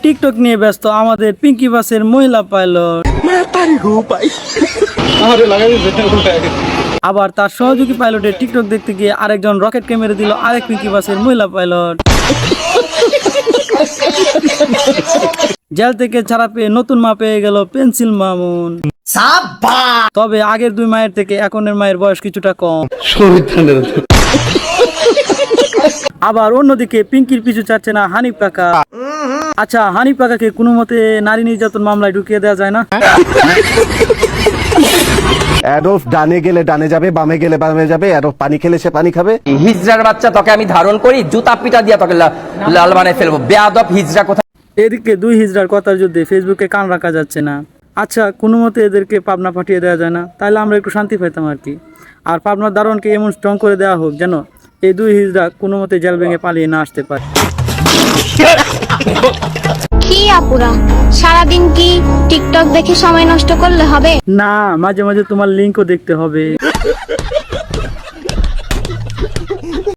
TikTok নিয়ে ব্যস্ত আমাদের পিঙ্কি বাসের মহিলা পাইলট। আবার তার সহযোগী পাইলটের টিকটক দেখতে গিয়ে আরেকজন রকেট মেরে দিল আরেক পিঙ্কি বাসের মহিলা পাইলট। জেল থেকে ছাড়া পেয়ে নতুন মা পেয়ে গেল পেন্সিল মামুন। তবে আগের 2 মায়ের থেকে এখনের মায়ের বয়স কিছুটা কম। আবার অন্যদিকে পিঙ্কির পিছু ছাড়ছে না হানিফ কাকা। আচ্ছা, হানিফ কাকাকে কোনো মতে নারী নির্যাতন মামলায় ঢুকিয়ে দেওয়া যায় না? অ্যাডলফ ডানে গেলে ডানে যাবে, বামে গেলে বামে যাবে। অ্যাডলফ পানি খেলে সে পানি খাবে। হিজড়ার বাচ্চা, তোকে আমি ধারণ করি, জুতা পিটা দিয়া তোকে লাল বানায় ফেলবো। বেয়াদব হিজড়া কোথায়। এদিকে 2 হিজড়ার কথার যুদ্ধে ফেসবুকে কান রাখা যাচ্ছে না। আচ্ছা, কোনো মতে এদেরকে পাবনা পাঠিয়ে দেওয়া যায় না? তাহলে আমরা একটু শান্তি পেতাম আর কি। আর পাবনার দারোয়ানকে এমন স্ট্রং করে দেওয়া হোক যেন এই 2 হিজড়া কোনো মতে জেল ভেঙে পালিয়ে না আসতে পারে। কি আপুরা, সারাদিন কি টিকটক দেখে সময় নষ্ট করলে হবে? না, মাঝে মাঝে তোমার লিঙ্কও দেখতে হবে।